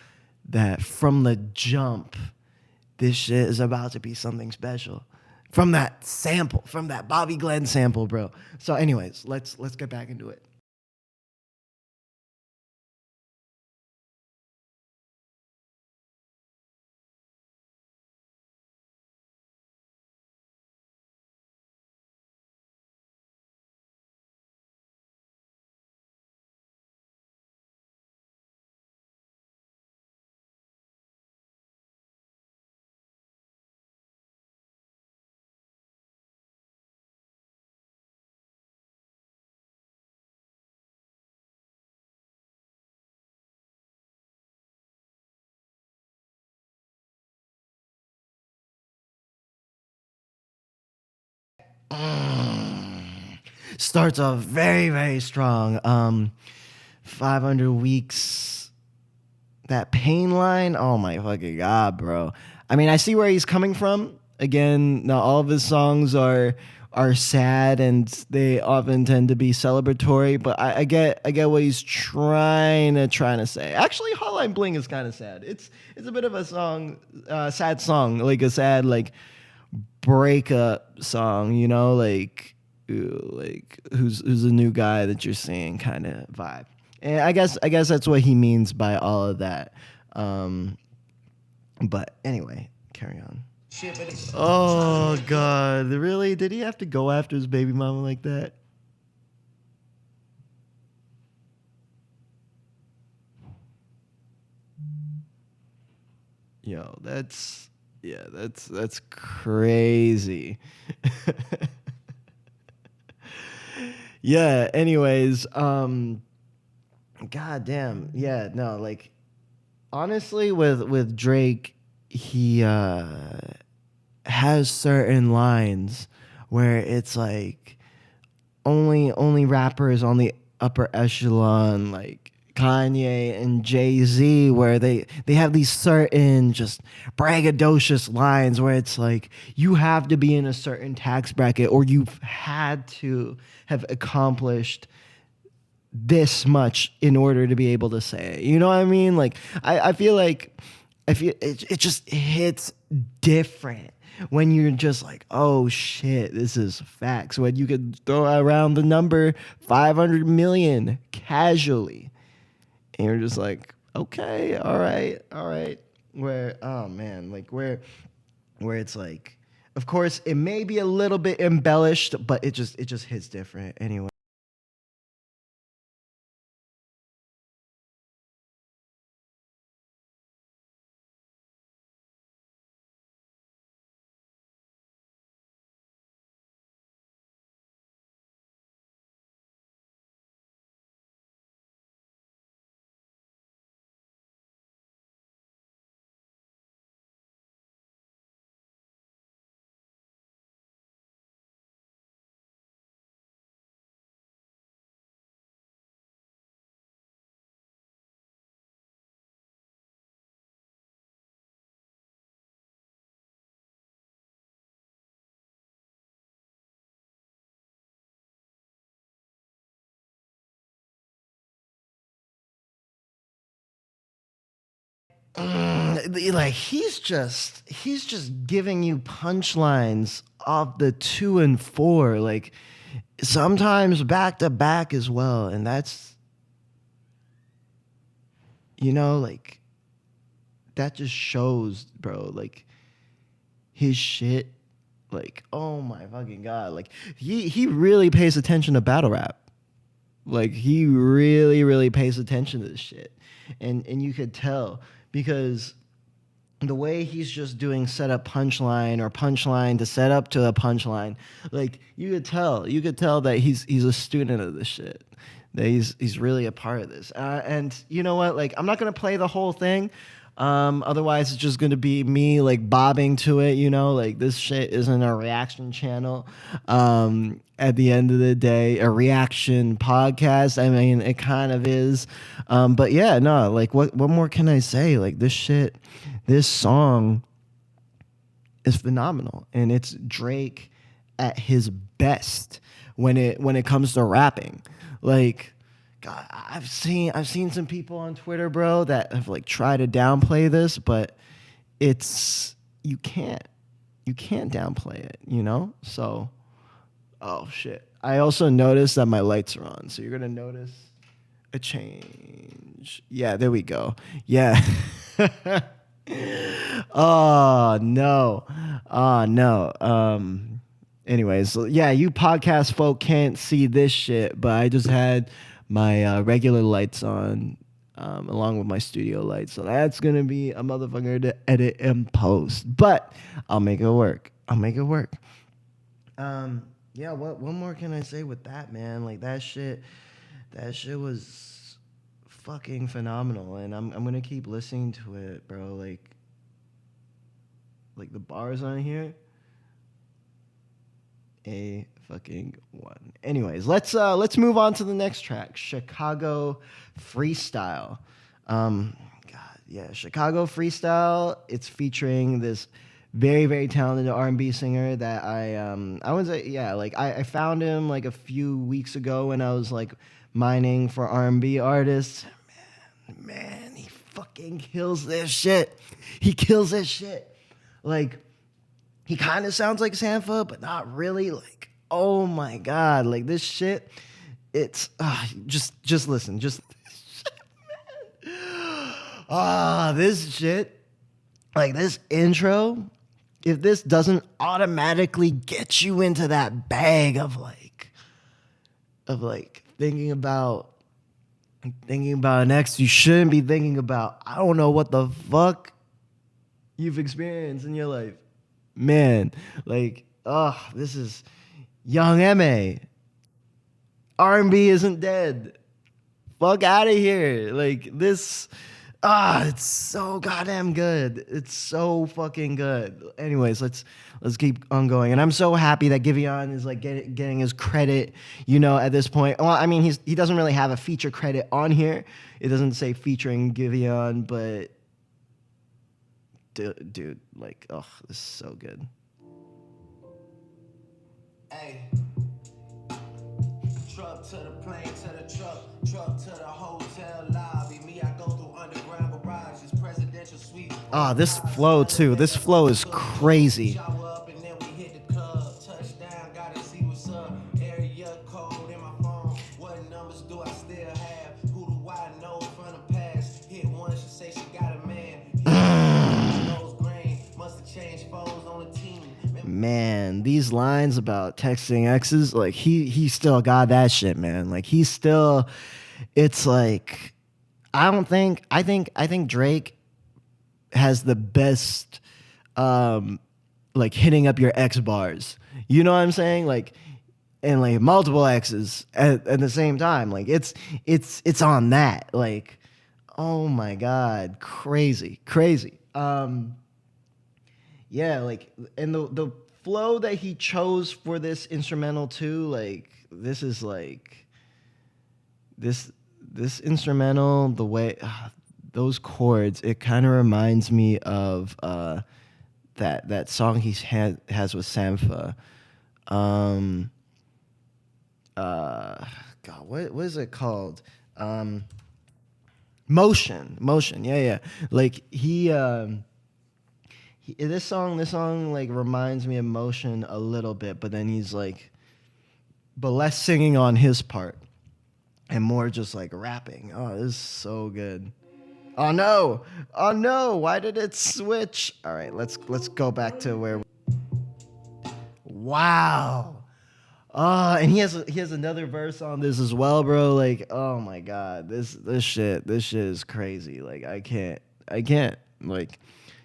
that from the jump, this shit is about to be something special. From that sample, from that Bobby Glenn sample, bro. So, anyways, let's get back into it. Starts off very, very strong. 500 weeks. That pain line. Oh my fucking god, bro. I mean, I see where he's coming from. Again, not all of his songs are sad and they often tend to be celebratory, but I get what he's trying to say. Actually, Hotline Bling is kind of sad. It's a bit of a sad song, like a sad like breakup song, like like who's a new guy that you're seeing kind of vibe. And I guess that's what he means by all of that. Um, but anyway, carry on. Oh God, really? Did he have to go after his baby mama like that? Yo, that's crazy. Yeah, anyways, god damn. Yeah, no, like honestly with Drake, he has certain lines where it's like only rappers on the upper echelon like Kanye and Jay-Z where they have these certain just braggadocious lines where it's like you have to be in a certain tax bracket or you've had to have accomplished this much in order to be able to say it. You know what I mean? Like I feel like it just hits different when you're just like, oh shit, this is facts. When you could throw around the number 500 million casually. And you're just like, okay, all right. Where oh man, like where it's like, of course it may be a little bit embellished, but it just hits different anyway. like he's just giving you punchlines off the 2 and 4, like sometimes back to back as well, and that's like that just shows, bro, like his shit. Like, oh my fucking god, like he really pays attention to battle rap. Like he really, really pays attention to this shit. And you could tell because the way he's just doing setup punchline or punchline to set up to a punchline, like you could tell that he's a student of this shit. That he's really a part of this. And you know what? Like I'm not gonna play the whole thing. Otherwise it's just gonna be me like bobbing to it, like this shit isn't a reaction channel. At the end of the day, a reaction podcast. I mean, it kind of is. But yeah, no, like what more can I say? Like this song is phenomenal, and it's Drake at his best when it comes to rapping. Like, God, I've seen some people on Twitter, bro, that have like tried to downplay this, but you can't downplay it. So, oh shit. I also noticed that my lights are on, so you're gonna notice a change. Yeah, there we go. Yeah. Oh no. Oh no. Anyways, so yeah, you podcast folk can't see this shit, but I just had my regular lights on, along with my studio lights. So that's gonna be a motherfucker to edit and post. But I'll make it work. Yeah, what more can I say with that, man? Like that shit was fucking phenomenal, and I'm gonna keep listening to it, bro. Like the bars on here, a fucking one. Anyways, let's move on to the next track, Chicago Freestyle. God, yeah, Chicago Freestyle. It's featuring this very, very talented R&B singer that I would say, yeah, like I found him like a few weeks ago when I was like mining for R&B artists. Man, he fucking kills this shit. He kills this shit. Like, he kind of sounds like Sanfa, but not really. Like, oh my god, like this shit. It's just listen, this shit. Like this intro, if this doesn't automatically get you into that bag of thinking about an ex you shouldn't be thinking about. I don't know what the fuck you've experienced in your life, man. Like, this is Young M.A. R&B isn't dead. Fuck out of here. Like this. It's so goddamn good. It's so fucking good. Anyways, let's keep on going. And I'm so happy that Giveon is like getting his credit, at this point. Well, I mean, he doesn't really have a feature credit on here. It doesn't say featuring Giveon, but dude, like, this is so good. Hey. Truck to the plane, to the truck to the hotel lobby. Me, I go through underground garages, presidential suite. This flow too. This flow is crazy. Shower up and then we hit the club. Touchdown, gotta see what's up. Area code in my phone. What numbers do I still have? Who do I know from the past? Hit one, she say she got a man. Nose green, must have changed foes on the team. Man, these lines about texting exes, like he still got that shit, man. Like it's like I think Drake has the best like hitting up your ex bars. You know what I'm saying? Like, and like multiple exes at the same time. Like it's on that. Like, oh my god, crazy. Yeah, like, and the flow that he chose for this instrumental too, like this is like this instrumental, the way those chords, it kind of reminds me of that song he has with Sampha. God, what is it called? Motion. Yeah. Like this song like reminds me of Motion a little bit, but then he's like, but less singing on his part and more just like rapping. Oh, this is so good. Oh no! Oh no! Why did it switch? All right, let's go back to where. Wow. And he has another verse on this as well, bro. Like, oh my god, this shit is crazy. Like, I can't. Like,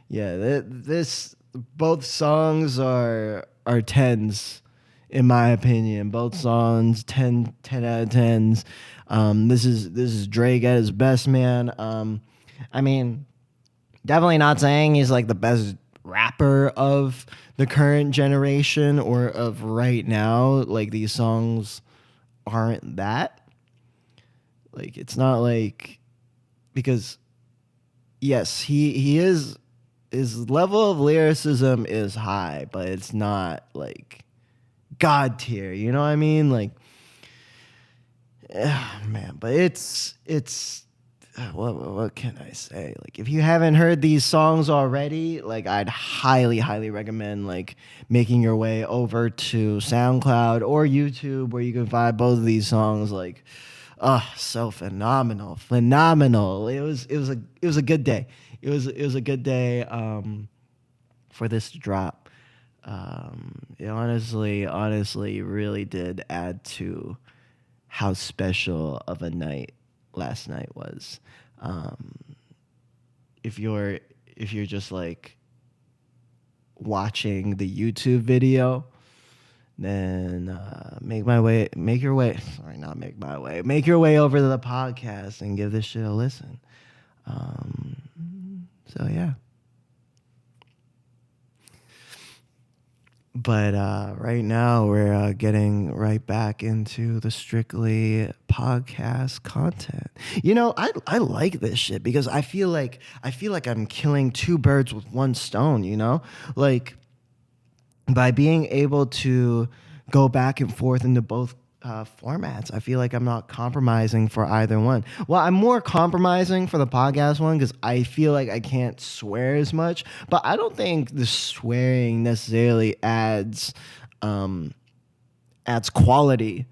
yeah, this both songs are tens, in my opinion. Both songs 10 out of tens. This is Drake at his best, man. I mean, definitely not saying he's like the best rapper of the current generation or of right now. Like, these songs aren't that. Like, it's not like, because yes, he is, his level of lyricism is high, but it's not like god tier. You know what I mean? Like, man, but it's what can I say? Like, if you haven't heard these songs already, like, I'd highly recommend like making your way over to SoundCloud or YouTube, where you can find both of these songs. Like, so phenomenal. It was a good day. It was a good day for this to drop. It honestly really did add to how special of a night last night was. If you're just like watching the YouTube video, then make your way over to the podcast and give this shit a listen. So yeah. But right now we're getting right back into the strictly podcast content. You know, I like this shit because I feel like I'm killing two birds with one stone, you know? Like, by being able to go back and forth into both formats, I feel like I'm not compromising for either one. Well, I'm more compromising for the podcast one because I feel like I can't swear as much, but I don't think the swearing necessarily adds quality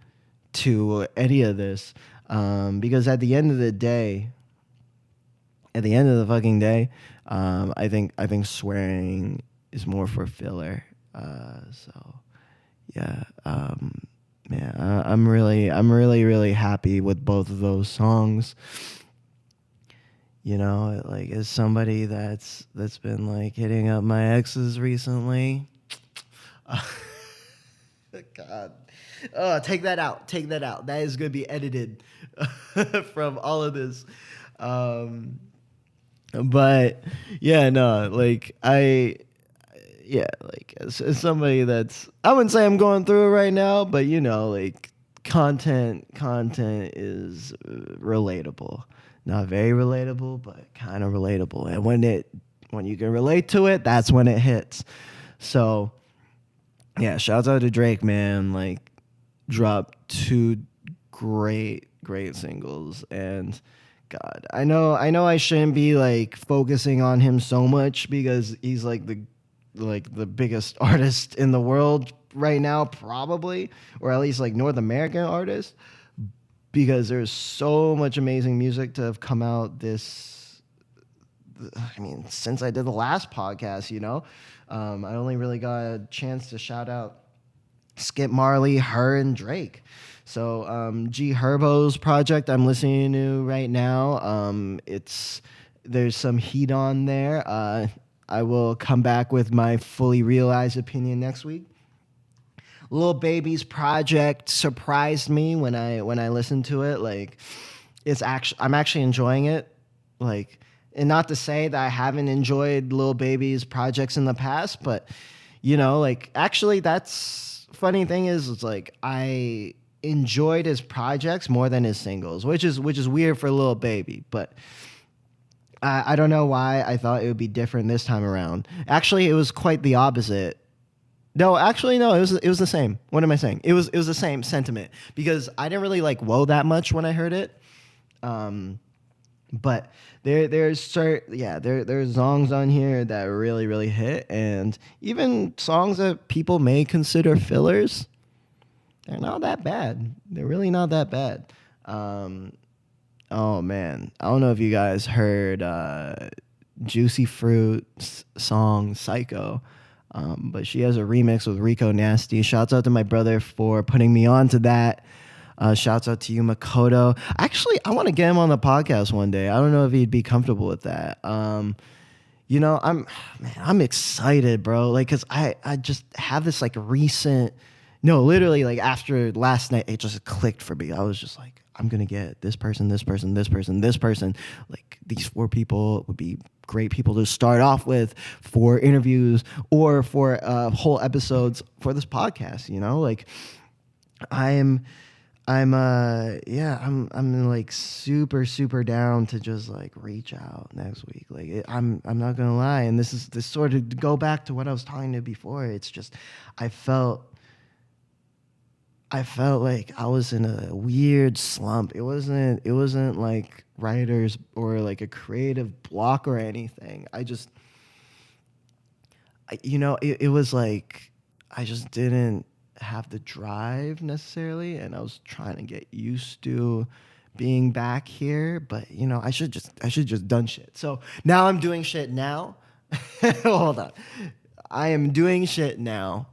to any of this, because at the end of the fucking day, I think swearing is more for filler. So yeah, I'm really happy with both of those songs. You know, like, as somebody that's been like hitting up my exes recently. God, take that out. That is gonna be edited from all of this. But yeah, no, like as somebody that's, I wouldn't say I'm going through it right now, but you know, like, content is relatable. Not very relatable, but kind of relatable. And when you can relate to it, that's when it hits. So yeah, shouts out to Drake, man. Like, dropped two great singles, and God, I know I shouldn't be like focusing on him so much because he's like the biggest artist in the world right now, probably, or at least like North American artist, because there's so much amazing music to have come out since I did the last podcast, you know. I only really got a chance to shout out Skip Marley, her, and Drake. So G Herbo's project I'm listening to right now, there's some heat on there. I will come back with my fully realized opinion next week. Lil Baby's project surprised me when I listened to it. Like, I'm actually enjoying it. Like, and not to say that I haven't enjoyed Lil Baby's projects in the past, but you know, like, actually, that's funny thing is, it's like I enjoyed his projects more than his singles, which is weird for Lil Baby, but I don't know why I thought it would be different this time around. Actually, it was quite the opposite. No, actually, no. It was the same. What am I saying? It was the same sentiment because I didn't really like Whoa that much when I heard it. But there's songs on here that really, really hit, and even songs that people may consider fillers, they're not that bad. They're really not that bad. Oh man, I don't know if you guys heard Juicy Fruit's song "Psycho," but she has a remix with Rico Nasty. Shouts out to my brother for putting me on to that. Shouts out to you, Makoto. Actually, I want to get him on the podcast one day. I don't know if he'd be comfortable with that. I'm excited, bro. Like, cause I just have this like recent, no, literally like after last night, it just clicked for me. I was just like, I'm gonna get this person, this person, this person, this person. Like these 4 people would be great people to start off with for interviews or for whole episodes for this podcast. Like I'm like super, super down to just like reach out next week. Like I'm not gonna lie, and this sort of go back to what I was talking to before. It's just I felt like I was in a weird slump. It wasn't like writers or like a creative block or anything. It was like I just didn't have the drive necessarily, and I was trying to get used to being back here. But I should just done shit. So now I'm doing shit now. Hold on, I am doing shit now,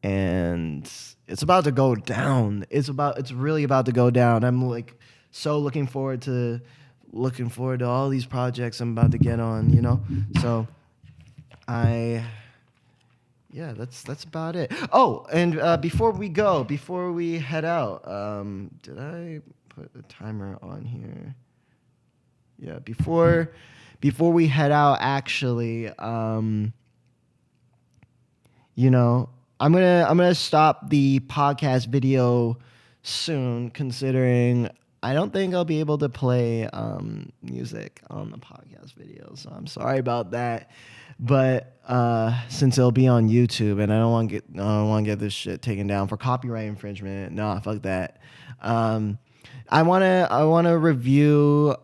and it's about to go down. It's really about to go down. I'm like so looking forward to all these projects I'm about to get on. So that's about it. Oh, and before we head out, did I put a timer on here? Yeah, before we head out, actually, I'm gonna stop the podcast video soon, considering I don't think I'll be able to play music on the podcast video, so I'm sorry about that. But since it'll be on YouTube, and I don't want to get this shit taken down for copyright infringement. Nah, fuck that. I wanna review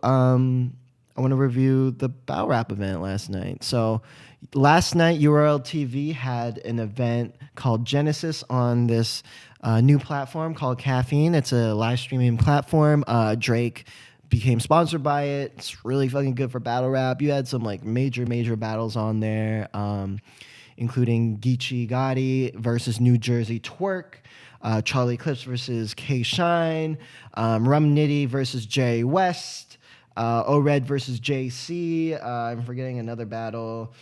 the Battle Rap event last night. So last night, URL TV had an event called Genesis on this new platform called Caffeine. It's a live streaming platform. Drake became sponsored by it. It's really fucking good for battle rap. You had some like major battles on there, including Geechee Gotti versus New Jersey Twerk, Charlie Clips versus K Shine, Rum Nitty versus Jay West, O-Red versus JC. I'm forgetting another battle.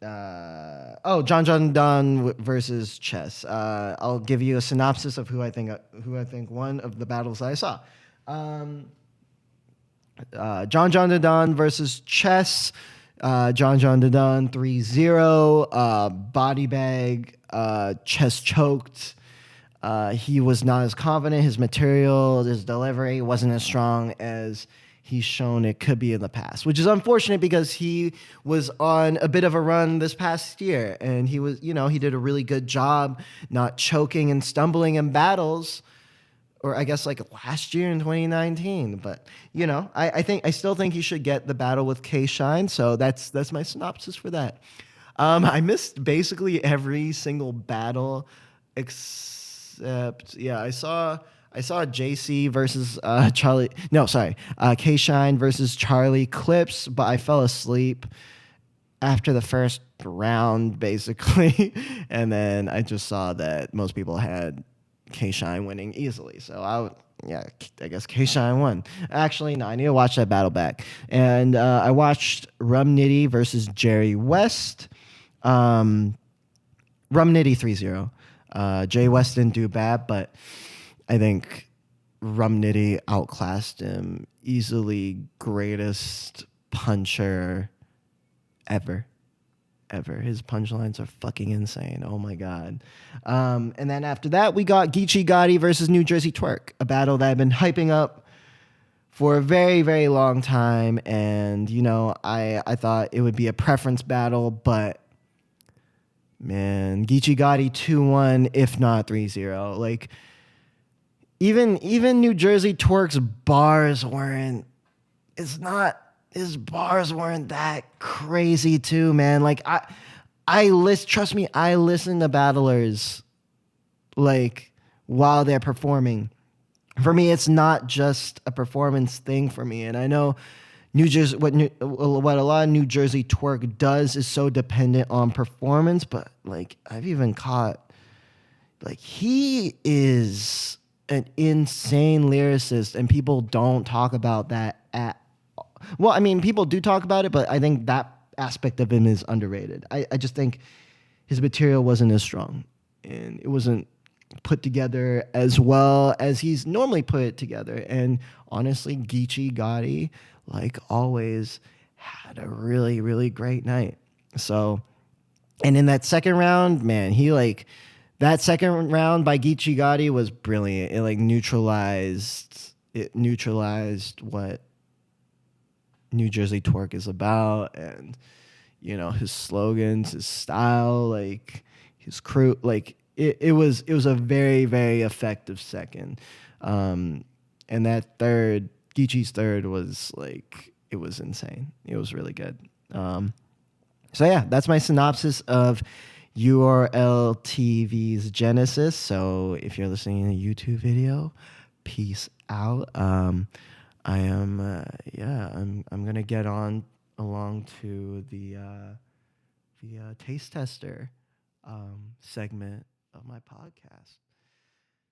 John Don versus Chess. I'll give you a synopsis of who I think won of the battles I saw. John Don versus Chess. John Don 3-0. Body bag. Chess choked. He was not as confident. His material, his delivery wasn't as strong as he's shown it could be in the past, which is unfortunate because he was on a bit of a run this past year, and he did a really good job not choking and stumbling in battles, or I guess like last year in 2019. But I still think he should get the battle with K Shine. So that's my synopsis for that. I missed basically every single battle except I saw JC versus Charlie. No, sorry, K Shine versus Charlie Clips, but I fell asleep after the first round, basically, and then I just saw that most people had K Shine winning easily. So I guess K Shine won. Actually, no, I need to watch that battle back. And I watched Rum Nitty versus Jerry West. Rum Nitty 3-0. Jay West didn't do bad, but I think Rum Nitty outclassed him. Easily greatest puncher ever. His punchlines are fucking insane. Oh my God. And then after that, we got Geechee Gotti versus New Jersey Twerk, a battle that I've been hyping up for a very, very long time. And, I thought it would be a preference battle, but man, Geechee Gotti 2-1, if not 3-0. Like, even New Jersey Twerk's bars weren't it's not, his bars weren't that crazy too, man. Like I list trust me, I listen to battlers like while they're performing. For me, it's not just a performance thing for me. And I know New Jersey, what a lot of New Jersey twerk does is so dependent on performance. But like I've even caught, like he is an insane lyricist, and people don't talk about that at. Well, I mean, people do talk about it, but I think that aspect of him is underrated. I just think his material wasn't as strong, and it wasn't put together as well as he's normally put it together. And honestly, Geechee Gotti, like always, had a really, really great night. So, and in that second round, man, he like that second round by Geechee Gotti was brilliant. It neutralized what New Jersey twerk is about, and his slogans, his style, like his crew, like it was a very, very effective second. And that third, Geechee's third, was like, it was insane. It was really good. So yeah, that's my synopsis of URL TV's Genesis. So if you're listening to a YouTube video, peace out. I'm gonna get on along to the taste tester segment of my podcast.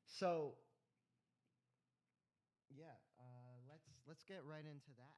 So yeah, let's get right into that.